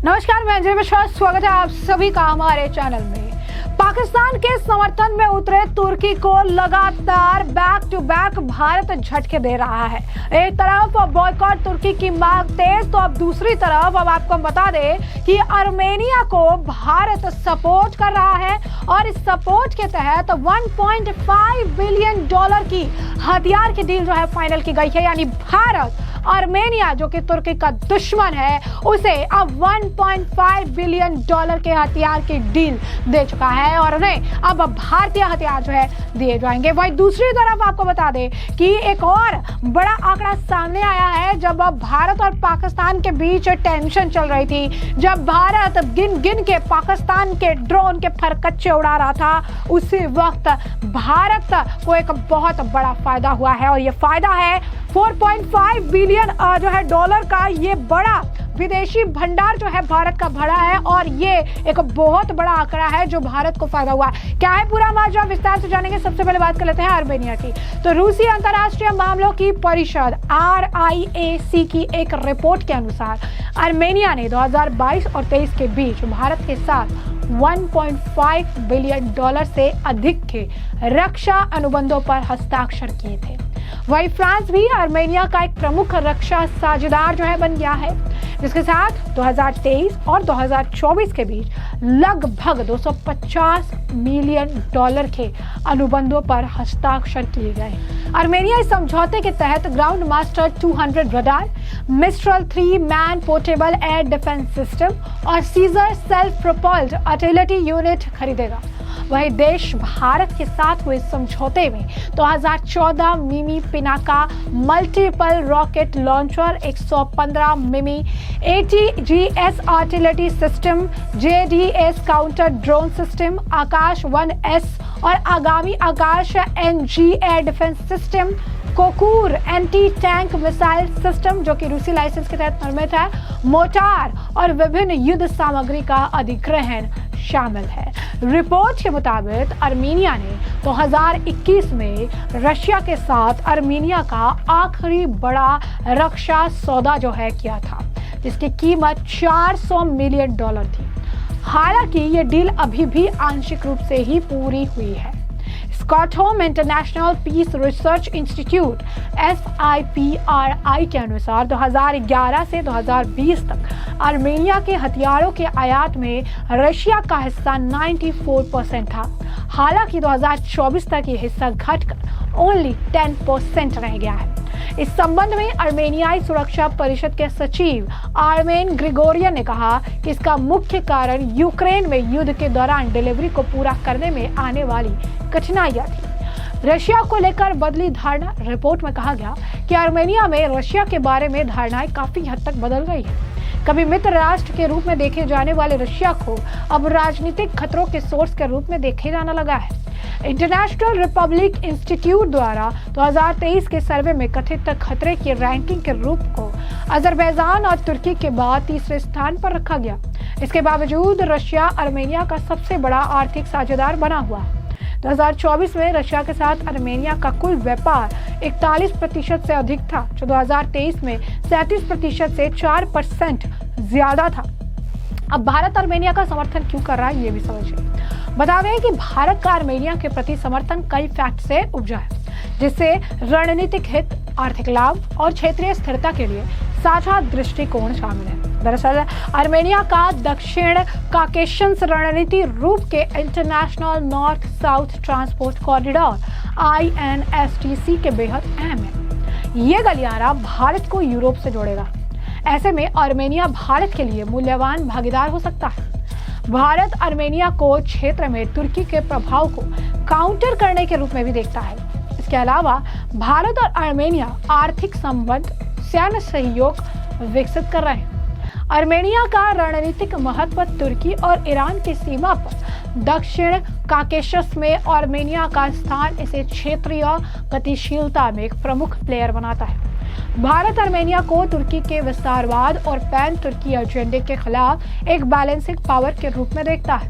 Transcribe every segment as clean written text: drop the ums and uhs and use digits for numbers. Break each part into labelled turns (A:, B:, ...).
A: नमस्कार, मैं अंजलि मिश्रा। स्वागत है आप सभी का हमारे चैनल में। पाकिस्तान के समर्थन में उतरे तुर्की को लगातार बैक टू बैक भारत झटके दे रहा है। एक तरफ बॉयकॉट तुर्की की मांग तेज, तो अब दूसरी तरफ अब आपको बता दें कि आर्मेनिया को भारत सपोर्ट कर रहा है और इस सपोर्ट के तहत 1.5 बिलियन डॉलर की हथियार की डील जो है फाइनल की गई है। यानी भारत आर्मेनिया जो कि तुर्की का दुश्मन है उसे अब 1.5 बिलियन डॉलर के हथियार की डील दे चुका है और उन्हें अब भारतीय हथियार जो है दिए जाएंगे। वहीं दूसरी तरफ आपको बता दें कि एक और बड़ा आंकड़ा सामने आया है। जब अब भारत और पाकिस्तान के बीच टेंशन चल रही थी, जब भारत गिन गिन के पाकिस्तान के ड्रोन के फरकच्चे उड़ा रहा था, उसी वक्त भारत को एक बहुत बड़ा फायदा हुआ है और ये फायदा है 4.5 बिलियन जो है डॉलर का। ये बड़ा विदेशी भंडार जो है भारत का भरा है और ये एक बहुत बड़ा आंकड़ा है जो भारत को फायदा हुआ है। क्या है पूरा मामला, विस्तार से जानेंगे। सबसे पहले बात कर लेते हैं आर्मेनिया की। तो रूसी अंतर्राष्ट्रीय मामलों की परिषद RIAC की एक रिपोर्ट के अनुसार आर्मेनिया ने 2022 और 23 के बीच भारत के साथ 1.5 बिलियन डॉलर से अधिक के रक्षा अनुबंधों पर हस्ताक्षर किए थे। वहीं फ्रांस भी आर्मेनिया का एक प्रमुख रक्षा साझेदार जो है बन गया है, जिसके साथ 2023 और 2024 के बीच लगभग 250 मिलियन डॉलर के अनुबंधों पर हस्ताक्षर किए गए। आर्मेनिया इस समझौते के तहत ground master 200 radar, mistral 3 man portable air defence system और सीजर सेल्फ प्रोपल्ड आर्टिलरी यूनिट खरीदेगा। वही देश भारत के साथ हुए समझौते में 2014 मिमी पिनाका मल्टीपल रॉकेट लॉन्चर, 115 मिमी ATGS artillery system, JDS counter drone system, Akash 1S और आगामी Akash NG air defence system, कोकूर एंटी टैंक मिसाइल सिस्टम जो कि रूसी लाइसेंस के तहत निर्मित है, मोटार और विभिन्न युद्ध सामग्री का अधिग्रहण शामिल है। रिपोर्ट के मुताबिक आर्मेनिया ने 2021 में रशिया के साथ आर्मेनिया का आखिरी बड़ा रक्षा सौदा जो है किया था, जिसकी कीमत 400 मिलियन डॉलर थी। हालांकि ये डील अभी भी आंशिक रूप से ही पूरी हुई है। Stockholm International Peace Research Institute SIPRI के अनुसार 2011 से 2020 तक आर्मेनिया के हथियारों के आयात में रशिया का हिस्सा 94% था। हालांकि 2024 तक ये हिस्सा घटकर ओनली 10% रह गया है। इस संबंध में आर्मेनियाई सुरक्षा परिषद के सचिव आर्मेन ग्रिगोरियन ने कहा कि इसका मुख्य कारण यूक्रेन में युद्ध के दौरान डिलीवरी को पूरा करने में आने वाली कठिनाइयां थी। रशिया को लेकर बदली धारणा। रिपोर्ट में कहा गया कि आर्मेनिया में रशिया के बारे में धारणाएं काफी हद तक बदल गई है। कभी मित्र राष्ट्र के रूप में देखे जाने वाले रशिया को अब राजनीतिक खतरों के सोर्स के रूप में देखे जाने लगा है। इंटरनेशनल रिपब्लिक इंस्टीट्यूट द्वारा 2023 के सर्वे में कथित खतरे की रैंकिंग के रूप को अजरबैजान और तुर्की के बाद तीसरे स्थान पर रखा गया। इसके बावजूद रशिया आर्मेनिया का सबसे बड़ा आर्थिक साझेदार बना हुआ है। 2024 में रशिया के साथ आर्मेनिया का कुल व्यापार 41% से अधिक था, जो 2023 में 37% से 4% ज्यादा था। अब भारत आर्मेनिया का समर्थन क्यों कर रहा है, ये भी समझिए। बता दें कि भारत का आर्मेनिया के प्रति समर्थन कई फैक्ट से उपजा है, जिससे रणनीतिक हित, आर्थिक लाभ और क्षेत्रीय स्थिरता के लिए साझा दृष्टिकोण शामिल है। दरअसल आर्मेनिया का दक्षिण काकेशस रणनीति रूप के international north south transport corridor INSTC के बेहद अहम है। ये गलियारा भारत को यूरोप से जोड़ेगा। ऐसे में आर्मेनिया भारत के लिए मूल्यवान भागीदार हो सकता है। भारत आर्मेनिया को क्षेत्र में तुर्की के प्रभाव को काउंटर करने के रूप में भी देखता है। इसके अलावा भारत और आर्मेनिया आर्थिक संबंध, सैन्य सहयोग विकसित कर रहे हैं। आर्मेनिया का रणनीतिक महत्व तुर्की और ईरान की सीमा पर दक्षिण काकेशस में आर्मेनिया का स्थान इसे क्षेत्रीय गतिशीलता में एक प्रमुख प्लेयर बनाता है। भारत आर्मेनिया को तुर्की के विस्तारवाद और पैन तुर्की एजेंडे के खिलाफ एक बैलेंसिंग पावर के रूप में देखता है।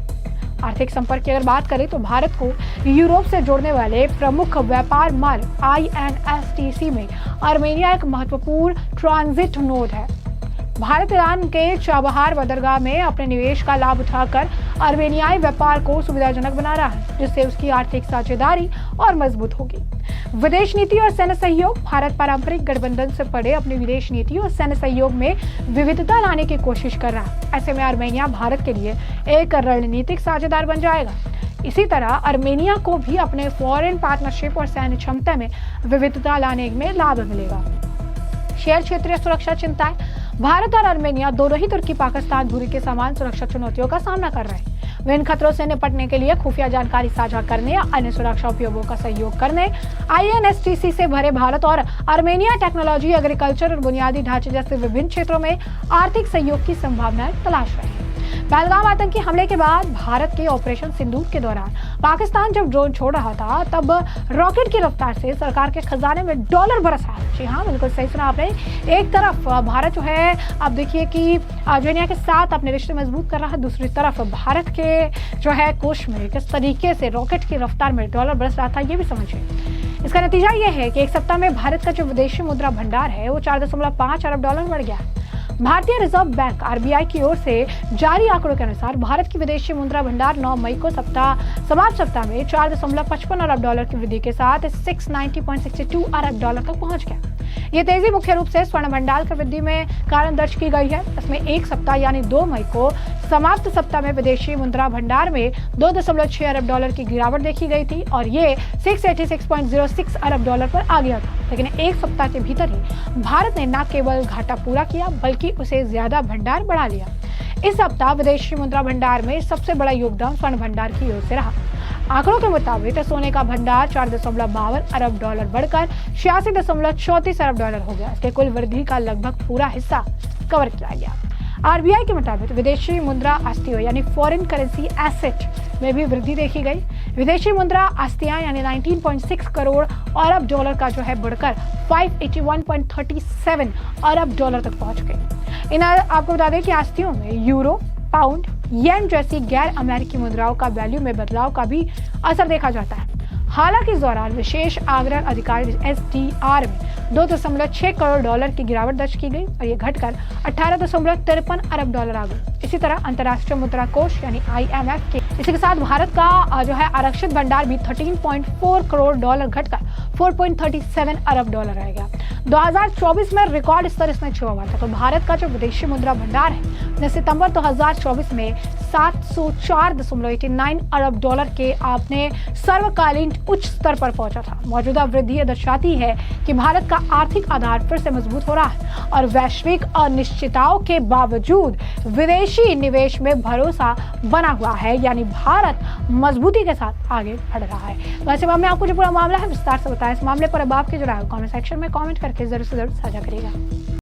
A: आर्थिक संपर्क की अगर बात करें तो भारत को यूरोप से जोड़ने वाले प्रमुख व्यापार मार्ग INSTC में आर्मेनिया एक महत्वपूर्ण ट्रांजिट नोड है। भारत ईरान के चाबहार बंदरगाह में अपने निवेश का लाभ उठाकर आर्मेनियाई व्यापार को सुविधाजनक बना रहा है, जिससे उसकी आर्थिक साझेदारी और मजबूत होगी। विदेश नीति और सैन्य सहयोग। भारत पारंपरिक गठबंधन से परे अपनी विदेश नीति और सैन्य सहयोग में विविधता लाने की कोशिश कर रहा है। ऐसे में आर्मेनिया भारत के लिए एक रणनीतिक साझेदार बन जाएगा। इसी तरह आर्मेनिया को भी अपने फॉरेन पार्टनरशिप और सैन्य क्षमता में विविधता लाने में लाभ मिलेगा। शेयर क्षेत्रीय सुरक्षा चिंताएं। भारत और आर्मेनिया दोनों ही तुर्की पाकिस्तान दूरी के समान सुरक्षा चुनौतियों का सामना कर रहे हैं। वे इन खतरों से निपटने के लिए खुफिया जानकारी साझा करने या अन्य सुरक्षा उपयोगों का सहयोग करने, INSTC से भरे भारत और आर्मेनिया टेक्नोलॉजी, एग्रीकल्चर और बुनियादी ढांचे जैसे विभिन्न क्षेत्रों में आर्थिक सहयोग की संभावनाएं तलाश रहे हैं। पहलगाम आतंकी हमले के बाद भारत के ऑपरेशन सिंदूर के दौरान पाकिस्तान जब ड्रोन छोड़ रहा था, तब रॉकेट की रफ्तार से सरकार के खजाने में डॉलर बरस रहा है। जी हाँ, बिल्कुल सही सुना आपने। एक तरफ भारत जो है, आप देखिए कि आर्मेनिया के साथ अपने रिश्ते मजबूत कर रहा है, दूसरी तरफ भारत के जो है कोष में किस तरीके से रॉकेट की रफ्तार में डॉलर बरस रहा था, ये भी समझिए। इसका नतीजा ये है कि एक सप्ताह में भारत का जो विदेशी मुद्रा भंडार है वो 4.5 अरब डॉलर बढ़ गया है। भारतीय रिजर्व बैंक RBI की ओर से जारी आंकड़ों के अनुसार भारत की विदेशी मुद्रा भंडार 9 मई को समाप्त सप्ताह में 4.55 अरब डॉलर की वृद्धि के साथ 690.62 अरब डॉलर तक पहुंच गया। ये तेजी मुख्य रूप से स्वर्ण भंडार की वृद्धि में कारण दर्ज की गई है। इसमें एक सप्ताह यानी 2 मई को समाप्त सप्ताह में विदेशी मुद्रा भंडार में 2.6 अरब डॉलर की गिरावट देखी गई थी और ये 686.06 अरब डॉलर पर आ गया था। लेकिन एक सप्ताह के भीतर ही भारत ने न केवल घाटा पूरा किया बल्कि उसे ज्यादा भंडार बढ़ा लिया। इस सप्ताह विदेशी मुद्रा भंडार में सबसे बड़ा योगदान स्वर्ण भंडार की ओर से रहा। आंकड़ों के मुताबिक सोने का भंडार 4.52 अरब डॉलर बढ़कर 86.34 अरब डॉलर हो गया। इसके कुल वृद्धि का लगभग पूरा हिस्सा कवर किया गया। RBI के मुताबिक विदेशी मुद्रा आस्तियों यानी फॉरेन करेंसी एसेट में भी वृद्धि देखी गई। विदेशी मुद्रा आस्तियां यानी 19.6 करोड़ अरब डॉलर का जो है बढ़कर 581.37 अरब डॉलर तक पहुंच गई। इन आपको बता दें कि आस्तियों में यूरो, पाउंड, येन जैसी गैर अमेरिकी मुद्राओं का वैल्यू में बदलाव का भी असर देखा जाता है। हालांकि इस दौरान विशेष आग्रह अधिकारी SDR में 2.6 करोड़ डॉलर की गिरावट दर्ज की गई और ये घटकर 18.53 अरब डॉलर आ गई। इसी तरह अंतर्राष्ट्रीय मुद्रा कोष यानी IMF के इसी के साथ भारत का जो है आरक्षित भंडार भी 13.4 करोड़ डॉलर घटकर 4.37 अरब डॉलर रह गया। 2024 में रिकॉर्ड स्तर इसने छुआ हुआ था। तो भारत का जो विदेशी मुद्रा भंडार है सितंबर 2024 में 704.89 अरब डॉलर के आपने सर्वकालीन उच्च स्तर पर पहुंचा था। मौजूदा वृद्धि यह दर्शाती है कि भारत का आर्थिक आधार फिर से मजबूत हो रहा है और वैश्विक अनिश्चितताओं के बावजूद विदेशी निवेश में भरोसा बना हुआ है, यानी भारत मजबूती के साथ आगे बढ़ रहा है। वैसे में आपको जो पूरा मामला है विस्तार से बताया। इस मामले पर अब आपकी जो राय कमेंट सेक्शन में कमेंट करके जरूर से जरूर साझा करिएगा।